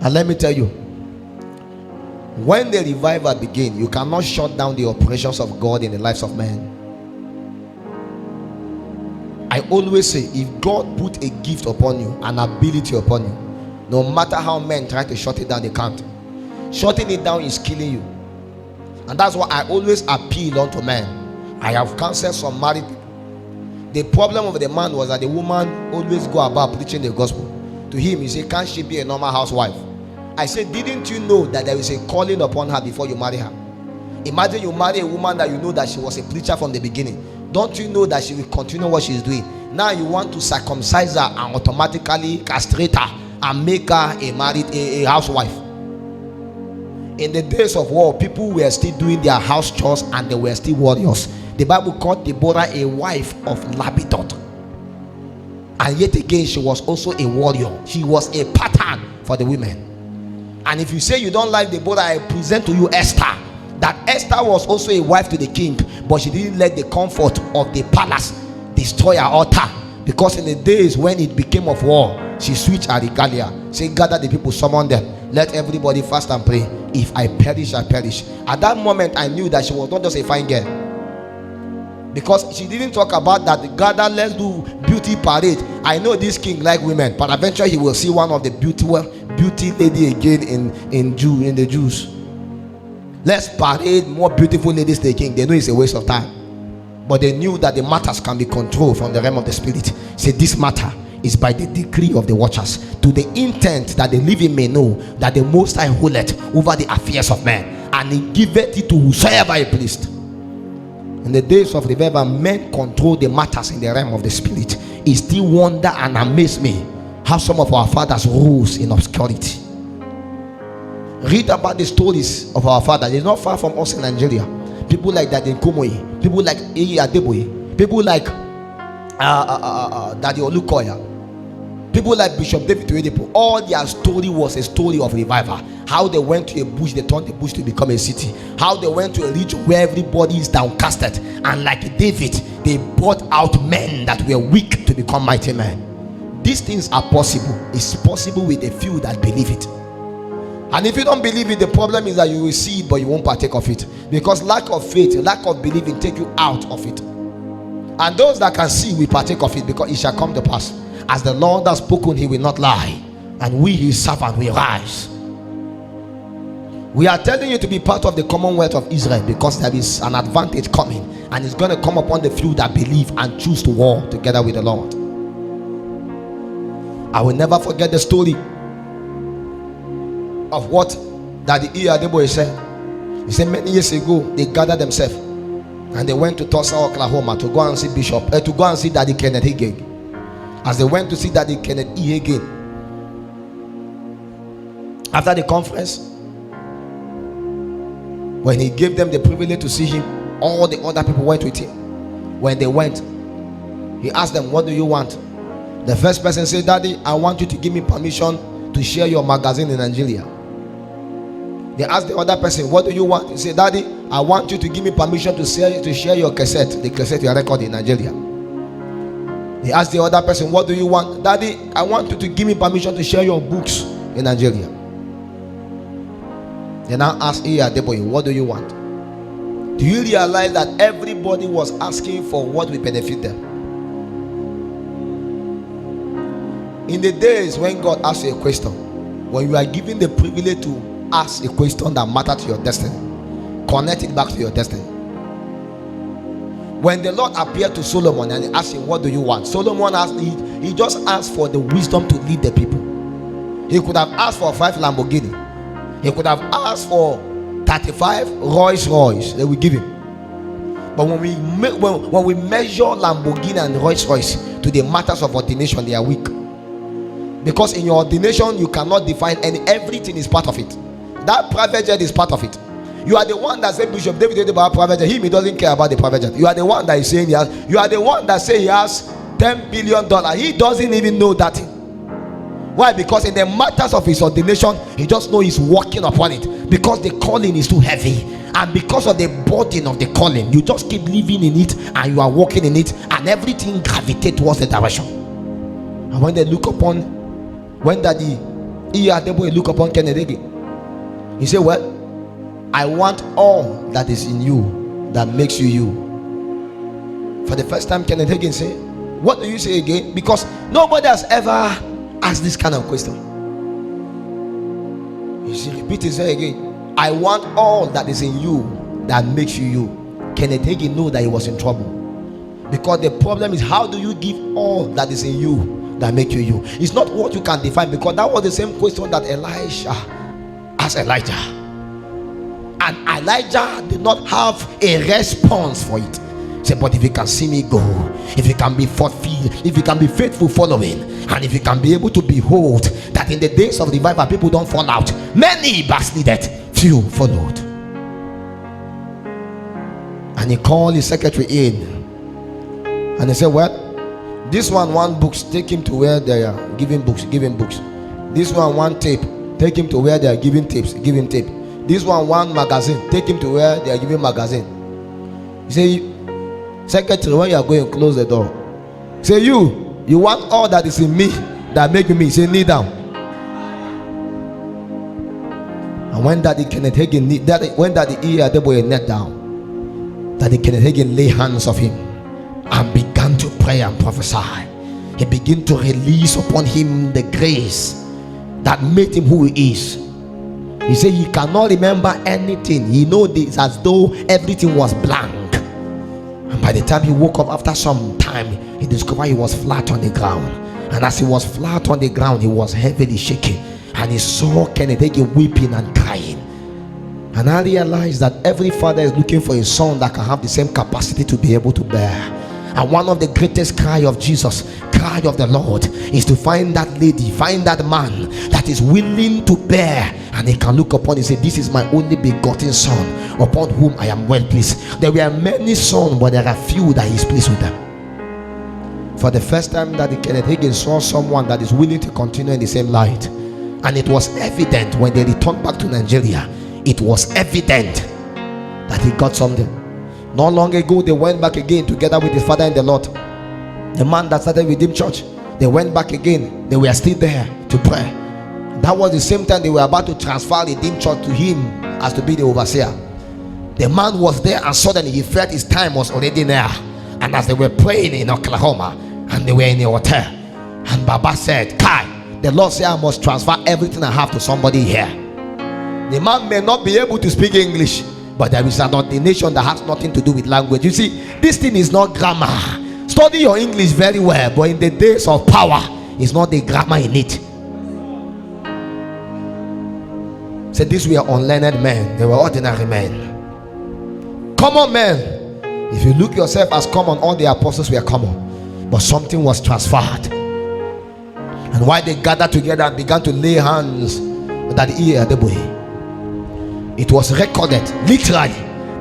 And let me tell you, when the revival begins, you cannot shut down the operations of God in the lives of men. I always say, if God put a gift upon you, an ability upon you, no matter how men try to shut it down, they can't. Shutting it down is killing you. And that's why I always appeal unto men. I have counseled some married people. The problem of the man was that the woman always go about preaching the gospel. To him, he said, can't she be a normal housewife? I said, didn't you know that there is a calling upon her before you marry her? Imagine you marry a woman that you know that she was a preacher from the beginning. Don't you know that she will continue what she is doing? Now you want to circumcise her and automatically castrate her and make her a housewife. In the days of war, people were still doing their house chores and they were still warriors. The Bible called Deborah a wife of Labidot. And yet again, she was also a warrior. She was a pattern for the women. And if you say you don't like Deborah, I present to you Esther. That Esther was also a wife to the king, but she didn't let the comfort of the palace destroy her altar. Because in the days when it became of war, she switched her regalia. Say, gather the people, summon them. Let everybody fast and pray. If I perish, I perish. At that moment, I knew that she was not just a fine girl. Because she didn't talk about that, gather, let's do beauty parade. I know this king like women, but eventually he will see one of the beauty lady again in the Jews. Let's parade more beautiful ladies to the king. They know it's a waste of time, but they knew that the matters can be controlled from the realm of the spirit. Say, this matter is by the decree of the watchers, to the intent that the living may know that the Most High holdeth over the affairs of men, and he giveth it to whosoever he pleased. In the days of revival, men control the matters in the realm of the spirit. It still wonder and amaze me how some of our fathers rose in obscurity. Read about the stories of our fathers. It's not far from us in Nigeria. People like Daddy Nkomoye, people like Adeboye, people like Daddy Olukoya, people like Bishop David Oyedepo. All their story was a story of revival. How they went to a bush, they turned the bush to become a city. How they went to a region where everybody is downcasted, and like David, they brought out men that were weak to become mighty men. These things are possible. It's possible with a few that believe it. And if you don't believe it, the problem is that you will see it, but you won't partake of it. Because lack of faith, lack of believing take you out of it. And those that can see will partake of it, because it shall come to pass. As the Lord has spoken, he will not lie. And we, his servant, will rise. We are telling you to be part of the Commonwealth of Israel, because there is an advantage coming. And it's going to come upon the few that believe and choose to war together with the Lord. I will never forget the story of what Daddy Adeboye said. He said many years ago, they gathered themselves and they went to Tulsa, Oklahoma to go and see to go and see Daddy Kenneth Hagin. As they went to see Daddy Kenneth E. Hagin, after the conference, when he gave them the privilege to see him, all the other people went with him. When they went, he asked them, what do you want? The first person said, Daddy, I want you to give me permission to share your magazine in Nigeria. They asked the other person, what do you want? He said, Daddy, I want you to give me permission to share your cassette, the cassette you record in Nigeria. They asked the other person, what do you want? Daddy, I want you to give me permission to share your books in Nigeria. They now asked Adeboye, what do you want? Do you realize that everybody was asking for what will benefit them? In the days when God asks you a question, when you are given the privilege to ask a question that matters to your destiny, connect it back to your destiny. When the Lord appeared to Solomon and he asked him, what do you want? Solomon asked, he just asked for the wisdom to lead the people. He could have asked for 5 Lamborghini. He could have asked for 35 Rolls Royce. They will give him. But when we measure Lamborghini and Rolls Royce to the matters of ordination, they are weak. Because in your ordination, you cannot define everything is part of it. That private jet is part of it. You are the one that said Bishop David did about private jet. He doesn't care about the private jet. You are the one that is saying he has. You are the one that say he has $10 billion. He doesn't even know that. Why? Because in the matters of his ordination, he just knows he's working upon it. Because the calling is too heavy. And because of the burden of the calling, you just keep living in it and you are walking in it, and everything gravitates towards the direction. And when they look upon, when Daddy Adeboye look upon Kenneth Hagin. He said, well, I want all that is in you that makes you you. For the first time, Kenneth Hagin said, what do you say again? Because nobody has ever asked this kind of question. He repeat himself again. I want all that is in you that makes you you. Kenneth Hagin knew that he was in trouble, because the problem is, how do you give all that is in you that make you you? It's not what you can define, because that was the same question that Elisha asked Elijah, and Elijah did not have a response for it. He said, but if you can see me go, if you can be fulfilled, if you can be faithful following, and if you can be able to behold that in the days of revival people don't fall out, many backslided, few followed. And he called his secretary in, and he said, well, this one want books, take him to where they are giving books, give him books. This one want tape, take him to where they are giving tapes, give him tape. This one want magazine, take him to where they are giving magazine. He say, secretary, when you are going, close the door. Say, you want all that is in me that make me. Say, kneel down. And when Daddy Kenneth Hagin, when Daddy Adeboye knelt down, Daddy Kenneth Hagin lay hands of him and began to pray and prophesy. He began to release upon him the grace that made him who he is. He said he cannot remember anything. He knows this as though everything was blank. And by the time he woke up after some time, he discovered he was flat on the ground. And as he was flat on the ground, he was heavily shaking. And he saw Kenneth Hagin weeping and crying. And I realized that every father is looking for a son that can have the same capacity to be able to bear. And one of the greatest cry of Jesus, cry of the Lord, is to find that lady, find that man that is willing to bear, and he can look upon and say, this is my only begotten son, upon whom I am well pleased. There were many sons, but there are few that he is pleased with them. For the first time that Kenneth Hagin saw someone that is willing to continue in the same light, and it was evident when they returned back to Nigeria, it was evident that he got something. Not long ago, they went back again together with his father in the Lord. The man that started Redeemed Church, they went back again. They were still there to pray. That was the same time they were about to transfer Redeemed Church to him as to be the overseer. The man was there, and suddenly he felt his time was already there. And as they were praying in Oklahoma, and they were in a hotel, and Baba said, Kai, the Lord said I must transfer everything I have to somebody here. The man may not be able to speak English, but there is an ordination that has nothing to do with language. You see, this thing is not grammar. Study your English very well, but in the days of power, it's not the grammar in it. So these were unlearned men. They were ordinary men, common men. If you look yourself as common, all the apostles were common, but something was transferred. And while they gathered together and began to lay hands on that Adeboye, it was recorded literally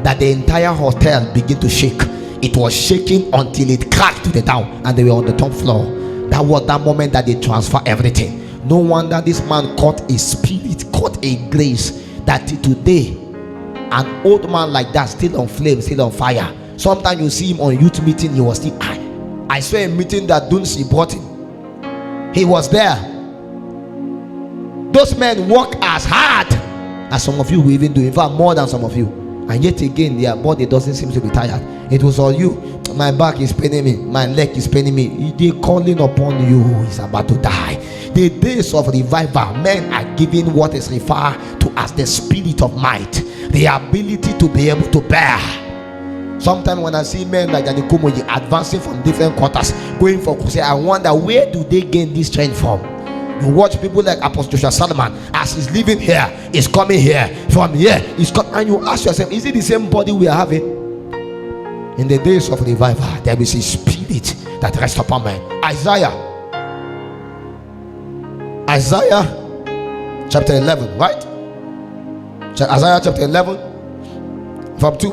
that the entire hotel began to shake. It was shaking until it cracked to the down, and they were on the top floor. That was that moment that they transfer everything. No wonder this man caught a spirit, caught a grace that today, an old man like that, still on flame, still on fire. Sometimes you see him on youth meeting, he was still high. I saw a meeting that Dunsi brought him. He was there. Those men work as hard as some of you will even do, in fact more than some of you, and yet again their body doesn't seem to be tired. It was all you. My back is paining me, my leg is paining me. They calling upon you is about to die. The days of revival, men are given what is referred to as the spirit of might, the ability to be able to bear. Sometimes when I see men like Anikomoji advancing from different quarters, going for crusade, I wonder, where do they gain this strength from? You watch people like Apostle Joshua Solomon, as he's living here, he's coming here, from here, he's coming, and you ask yourself, is it the same body we are having? In the days of revival, there is a spirit that rests upon men. Isaiah chapter 11, right? Isaiah chapter 11 from 2.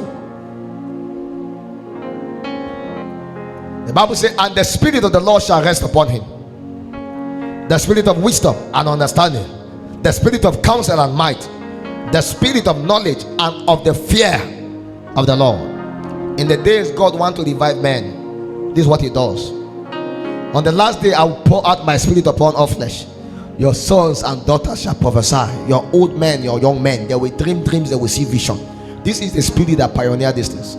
The Bible says, and the spirit of the Lord shall rest upon him, the spirit of wisdom and understanding, the spirit of counsel and might, the spirit of knowledge and of the fear of the Lord. In the days God wants to revive men, this is what he does. On the last day I will pour out my spirit upon all flesh. Your sons and daughters shall prophesy. Your old men, your young men, they will dream dreams, they will see vision. This is the spirit that pioneered these things.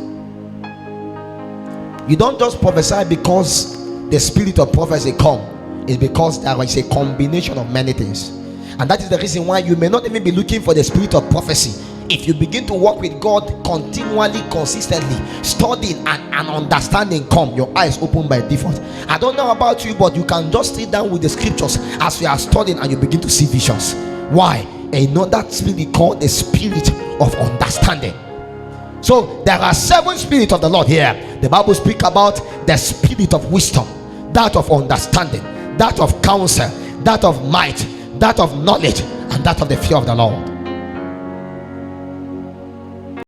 You don't just prophesy because the spirit of prophecy come. It's because there is a combination of many things. And that is the reason why you may not even be looking for the spirit of prophecy. If you begin to work with God continually, consistently, studying and understanding come, your eyes open by default. I don't know about you, but you can just sit down with the scriptures as you are studying and you begin to see visions. Why? Another spirit called the spirit of understanding. So there are 7 spirits of the Lord here. The Bible speaks about the spirit of wisdom, that of understanding, that of counsel, that of might, that of knowledge, and that of the fear of the Lord.